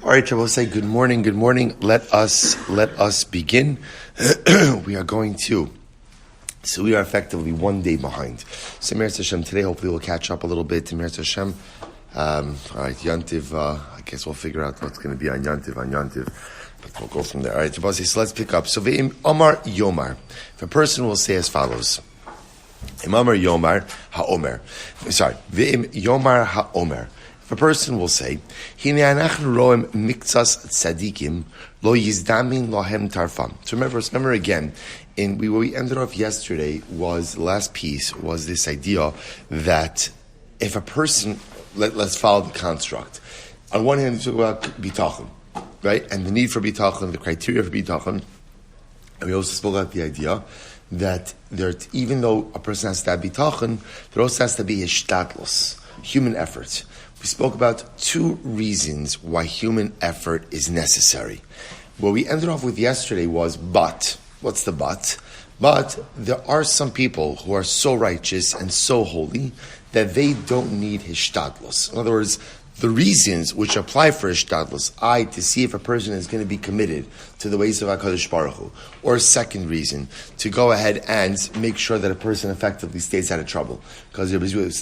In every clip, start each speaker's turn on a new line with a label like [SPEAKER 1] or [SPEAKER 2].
[SPEAKER 1] All right, Shabbos, say good morning. Good morning. Let us begin. We are going to. So we are effectively one day behind. So Meretz Hashem, today hopefully we'll catch up a little bit. Meretz Hashem. All right, Yantiv. I guess we'll figure out what's going to be on Yantiv. But we'll go from there. All right, Shabbos, so let's pick up. So Ve'im Omar Yomar. If a person will say as follows. Imamar Yomar HaOmer. Sorry. Ve'im Yomar HaOmer. If a person will say, Hine anachnu roem miktsas tzadikim lo yizdamin lohem tarfam. So remember again, where we ended off yesterday was, the last piece was this idea that if a person, let's follow the construct. On one hand, we talk about bitachon, right? And the need for bitachon, the criteria for bitachon. And we also spoke about the idea that even though a person has to have bitachon, there also has to be hishtadlus, human effort. We spoke about two reasons why human effort is necessary. What we ended off with yesterday was but. What's the but? But there are some people who are so righteous and so holy that they don't need hishtadlus. In other words, the reasons which apply for hishtadlus, to see if a person is going to be committed to the ways of HaKadosh Baruch Hu, or a second reason, to go ahead and make sure that a person effectively stays out of trouble. Because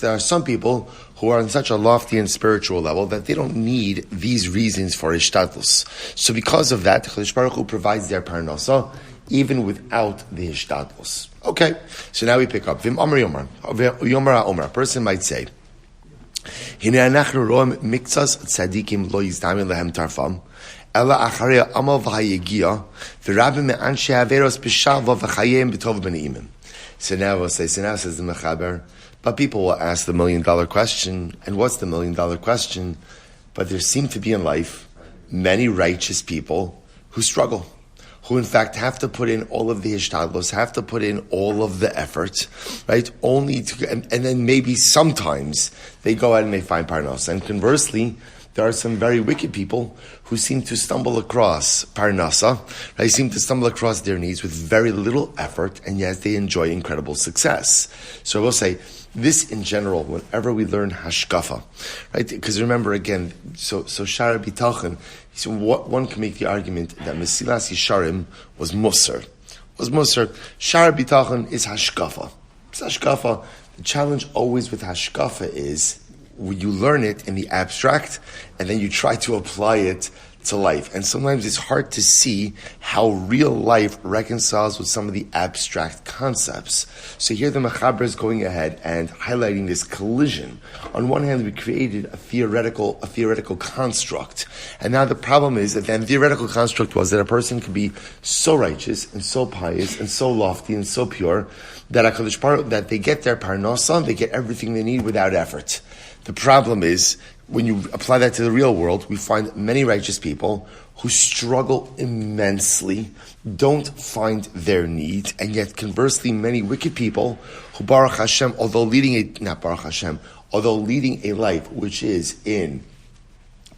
[SPEAKER 1] there are some people who are on such a lofty and spiritual level that they don't need these reasons for hishtadlus. So because of that, HaKadosh Baruch Hu provides their parnasa, even without the hishtadlus. Okay, so now we pick up. Vim Amar Yomar. Yomar HaOmer. A person might say, Hine anachnu roem miktsas tzadikim lo yizdamin lehem tarfam, ela acharei amal v'hayegia, v'rabim me'anshe haveros b'shalva v'chayim b'tov b'neimim. So now says the Mechaber, but people will ask the $1 million question, and what's the $1 million question? But there seem to be in life many righteous people who struggle, who in fact have to put in all of the hishtadlos, have to put in all of the effort, right? And then maybe sometimes they go out and they find parnasa. And conversely, there are some very wicked people who seem to stumble across parnasa, right? Seem to stumble across their needs with very little effort, and yet they enjoy incredible success. So I will say, this in general, whenever we learn hashkafa, right? Because remember again, so Shaar Habitachon, so one can make the argument that Mesilas Yesharim was Musar. Shaar Habitachon is hashkafa. It's hashkafa. The challenge always with hashkafa is you learn it in the abstract and then you try to apply it to life. And sometimes it's hard to see how real life reconciles with some of the abstract concepts. So here the Mechaber is going ahead and highlighting this collision. On one hand, we created a theoretical construct. And now the problem is that the theoretical construct was that a person could be so righteous and so pious and so lofty and so pure that they get their parnasa, they get everything they need without effort. The problem is, when you apply that to the real world, we find many righteous people who struggle immensely, don't find their need, and yet conversely, many wicked people who, Baruch Hashem, although leading a life which is in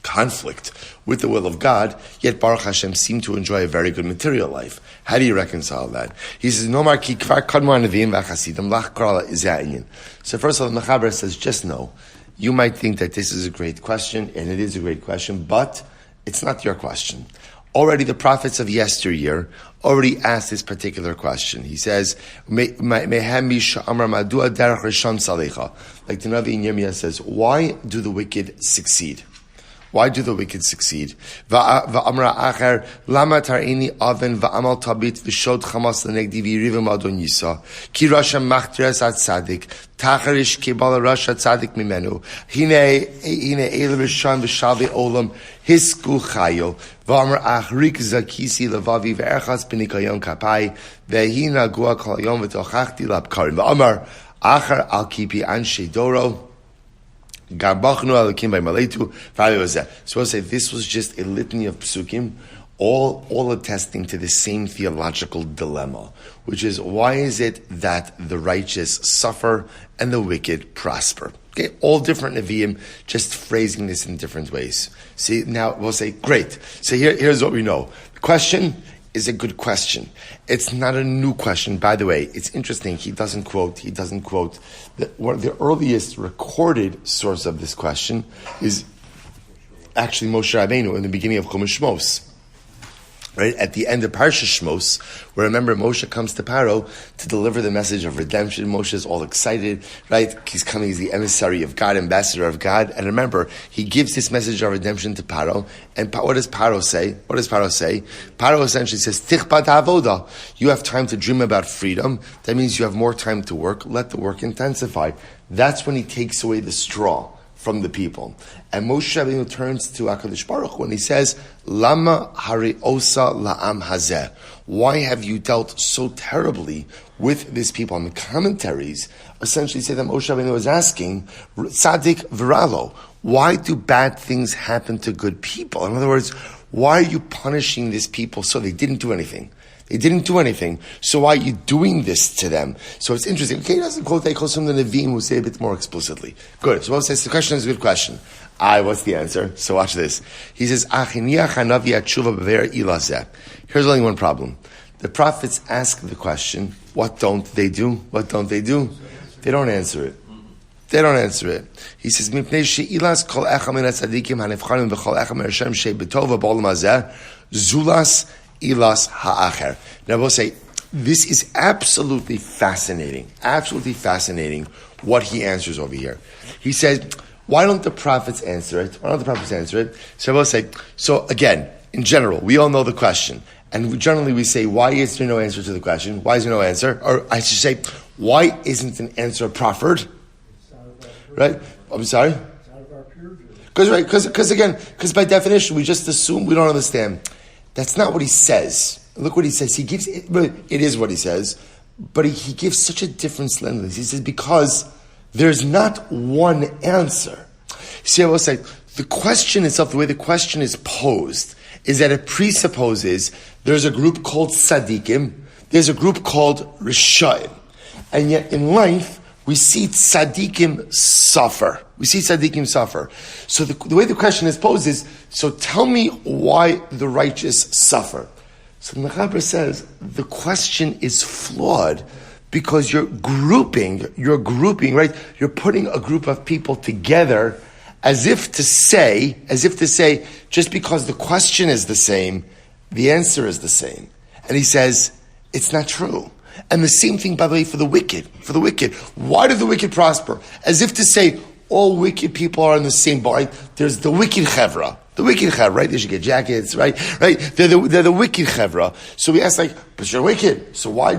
[SPEAKER 1] conflict with the will of God, yet Baruch Hashem seem to enjoy a very good material life. How do you reconcile that? He says, "Nomar ki kvar kadmu hanavim v'chasidim lach kral izayyin." So first of all, the Mechaber says, just know. You might think that this is a great question, and it is a great question, but it's not your question. Already the prophets of yesteryear already asked this particular question. He says, like the Navi in Yirmiyah says, why do the wicked succeed? Why do the wicked succeed? Va'amra acher, lama tarini aven va'amal tabit v'shod chamas l'negdi v'yirivim adon yisa. Ki rasha machteres at tzadik, tacharish kibala rasha tzadik mimenu. Hine ele v'shan v'shalvi olam, hisku chayo. Va'amra achrik zakisi levavi v'erchas b'nikayon kapai, v'hina gua kalayon v'tochachti labkarim. Va'amar acher al kipi anshe doro. So I'll say this was just a litany of psukim, all attesting to the same theological dilemma, which is, why is it that the righteous suffer and the wicked prosper? Okay, all different Nevi'im, just phrasing this in different ways. See, now we'll say, great. So here's what we know. The question is a good question. It's not a new question. By the way, it's interesting. He doesn't quote. One of the earliest recorded source of this question is actually Moshe Rabbeinu in the beginning of Chumash Shmos. Right at the end of Parsha Shmos, where remember Moshe comes to Paro to deliver the message of redemption. Moshe is all excited, right? He's coming, he's the emissary of God, ambassador of God. And remember, he gives this message of redemption to Paro. And what does Paro say? Paro essentially says, Tichpat ha'avoda. You have time to dream about freedom. That means you have more time to work. Let the work intensify. That's when he takes away the straw from the people. And Moshe Rabbeinu turns to HaKadosh Baruch Hu and he says, Lama hari osa la'am hazeh. Why have you dealt so terribly with this people? And the commentaries essentially say that Moshe Rabbeinu is asking, Tzadik v'ralo, why do bad things happen to good people? In other words, why are you punishing these people so they didn't do anything? They didn't do anything, so why are you doing this to them? So it's interesting. Okay, he doesn't quote, they quote some of the Nevi'im who say a bit more explicitly. Good. So what says the question is a good question. What's the answer? So watch this. He says, here's only one problem. The prophets ask the question, what don't they do? What don't they do? They don't answer it. They don't answer it. He says, Zulas Ilas Ha'acher. Now we'll say, this is absolutely fascinating what he answers over here. He says, why don't the prophets answer it? So we'll say, so again, in general, we all know the question. And generally we say, why is there no answer to the question? Why is there no answer? Or I should say, why isn't an answer proffered? Right? I'm sorry? Because by definition, we just assume we don't understand. That's not what he says. Look what he says. He gives it is what he says, but he gives such a different slantiness. He says, because there's not one answer. See, I will say, the question itself, the way the question is posed, is that it presupposes there's a group called Tzadikim, there's a group called Rishayim. And yet in life, we see Tzadikim suffer. So the way the question is posed is, so tell me why the righteous suffer. So the Mechaber says, the question is flawed because you're grouping, right? You're putting a group of people together as if to say, just because the question is the same, the answer is the same. And he says, it's not true. And the same thing, by the way, for the wicked. Why do the wicked prosper? As if to say, all wicked people are in the same boat, right? There's the wicked chevra, right? They should get jackets, right? They're the wicked chevra. So we ask but you're wicked. So why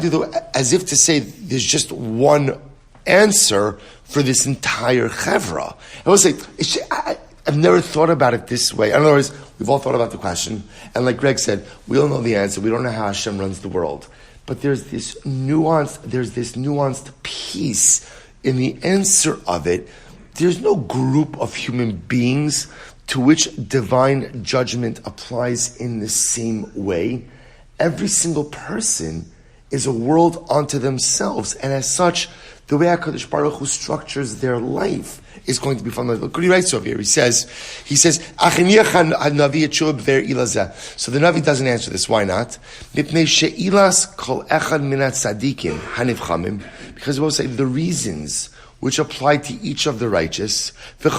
[SPEAKER 1] as if to say there's just one answer for this entire chevra. I will say, I've never thought about it this way. In other words, we've all thought about the question. And like Greg said, we all know the answer. We don't know how Hashem runs the world. But there's this nuanced piece in the answer of it. There's no group of human beings to which divine judgment applies in the same way. Every single person is a world unto themselves, and as such, the way HaKadosh Baruch Hu structures their life is going to be fundamental. Look what he writes over here. He says, So the Navi doesn't answer this. Why not? Because we'll say the reasons which apply to each of the righteous, the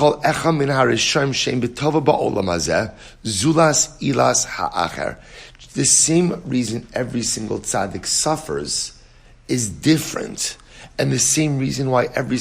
[SPEAKER 1] same reason every single tzaddik suffers is different. And the same reason why every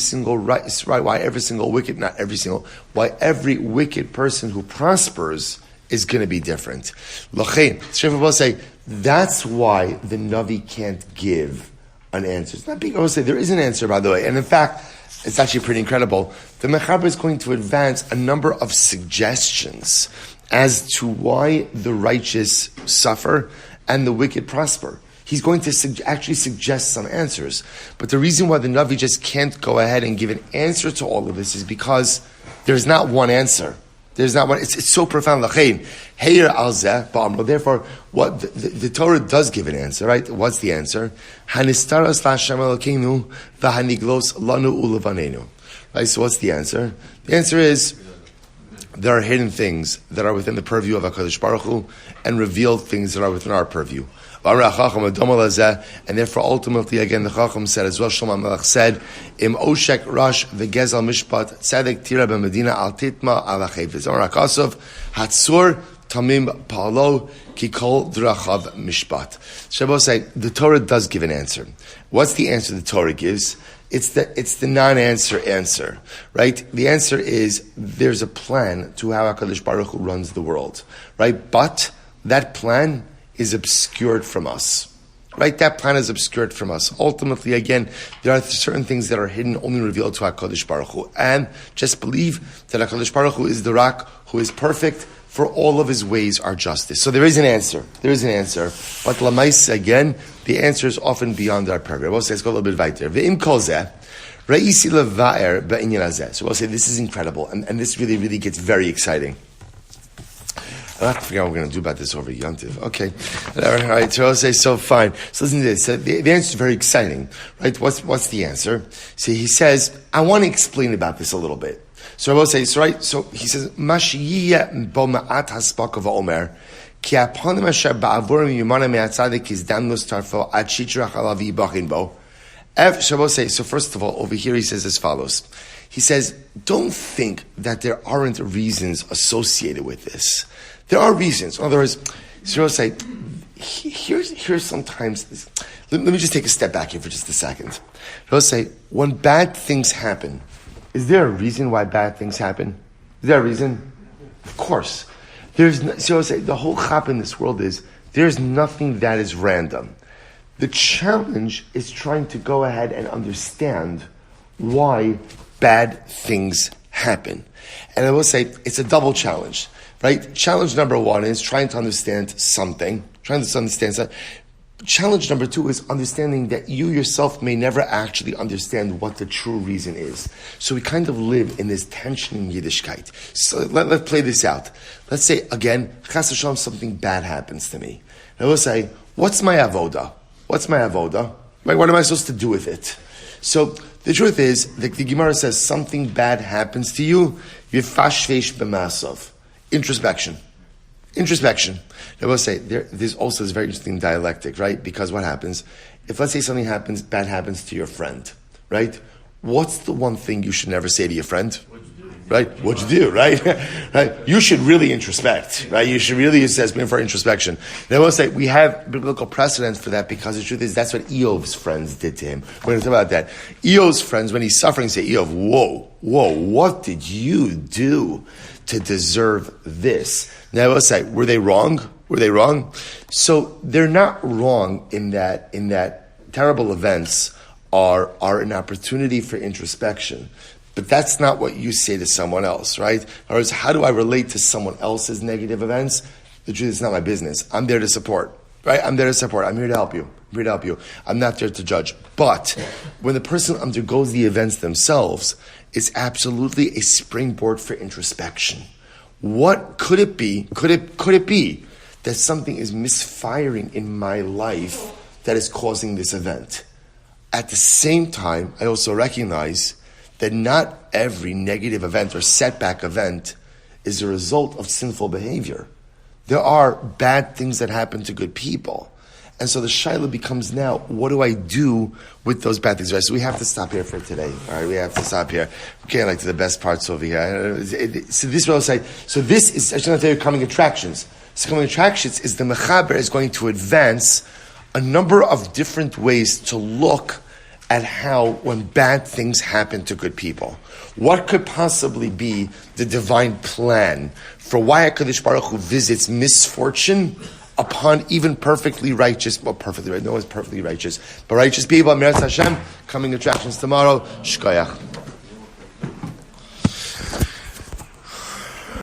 [SPEAKER 1] wicked person who prospers is going to be different. L'chein, will say that's why the Navi can't give an answer. It's not big. I will say there is an answer, by the way, and in fact, it's actually pretty incredible. The Mechaber is going to advance a number of suggestions as to why the righteous suffer and the wicked prosper. He's going to actually suggest some answers. But the reason why the Navi just can't go ahead and give an answer to all of this is because there's not one answer. It's so profound. Therefore, what the Torah does give an answer, right? What's the answer? Right? So what's the answer? The answer is there are hidden things that are within the purview of HaKadosh Baruch Hu and revealed things that are within our purview. And therefore, ultimately, again, the Chacham said as well, Shlomo HaMelech said, Im Oshek Rosh v'Gezel Mishpat Tzedek Tira b'Medina Al Titma Al HaChayfetz. Hatzur Tamim Pa'alo Kikol Drachav Mishpat. Shabbos say, the Torah does give an answer. What's the answer the Torah gives? It's the non-answer answer, right? The answer is there's a plan to how HaKadosh Baruch Hu runs the world, right? But that plan is obscured from us, right? That plan is obscured from us. Ultimately, again, there are certain things that are hidden, only revealed to HaKadosh Baruch Hu. And just believe that HaKadosh Baruch Hu is the Rak, who is perfect, for all of his ways are justice. So there is an answer. There is an answer. But Lamais, again, the answer is often beyond our paragraph. We'll say, let's go a little bit weiter. Ve'im kol zeh, re'isi leva'er be'inyan hazeh. So we'll say, this is incredible. And this really, really gets very exciting. I have to figure out what we're going to do about this over Yontiv. Okay. All right. So I'll say, so fine. So listen to this. So the answer is very exciting, right? What's the answer? See, he says, I want to explain about this a little bit. So I will say, so right, so he says, Mashiyya bo ma'at haspaka va'omer, ki aponim asher ba'avurim yumana me'atzadik is damnus tarfo ad shitrach alavi bachin bo. So I will say, so first of all, over here he says as follows. He says, don't think that there aren't reasons associated with this. There are reasons. In other words, so I will say, here's sometimes, let me just take a step back here for just a second. I will say, when bad things happen, is there a reason why bad things happen? Is there a reason? Of course. So I say the whole chap in this world is there's nothing that is random. The challenge is trying to go ahead and understand why bad things happen. And I will say it's a double challenge, right? Challenge number one is trying to understand something, Challenge number two is understanding that you yourself may never actually understand what the true reason is. So we kind of live in this tension in Yiddishkeit. So let's play this out. Let's say, again, Chas v'shalom, something bad happens to me. And I will say, what's my avoda? What's my avoda? Right, what am I supposed to do with it? So the truth is, the Gemara says something bad happens to you, yifashvesh b'masov. Introspection. I will say, there's also this very interesting dialectic, right? Because what happens, if let's say something bad happens to your friend, right? What's the one thing you should never say to your friend? Right? What'd you do, right? Right? You should really introspect, right? You should really assess for introspection. And I will say, we have biblical precedents for that because the truth is, that's what Eov's friends did to him. We're going to talk about that. Eov's friends, when he's suffering, say, Eov, whoa, what did you do to deserve this? Now I will say, were they wrong? So they're not wrong in that terrible events are an opportunity for introspection. But that's not what you say to someone else, right? In other words, how do I relate to someone else's negative events? The truth is not my business. I'm there to support, right? I'm here to help you. I'm not there to judge. But when the person undergoes the events themselves, it's absolutely a springboard for introspection. What could it be? Could it be that something is misfiring in my life that is causing this event? At the same time, I also recognize that not every negative event or setback event is a result of sinful behavior. There are bad things that happen to good people. And so the shaila becomes now, what do I do with those bad things? Right, so we have to stop here for today. All right, we have to stop here. Okay, like to the best parts over here. So this will say, so this is, I should not tell you, coming attractions. So coming attractions is the mechaber is going to advance a number of different ways to look at how when bad things happen to good people. What could possibly be the divine plan for why HaKadosh Baruch Hu visits misfortune upon even perfectly righteous, no one's perfectly righteous, but righteous people, Meretz Hashem, coming attractions tomorrow, Shkoyach.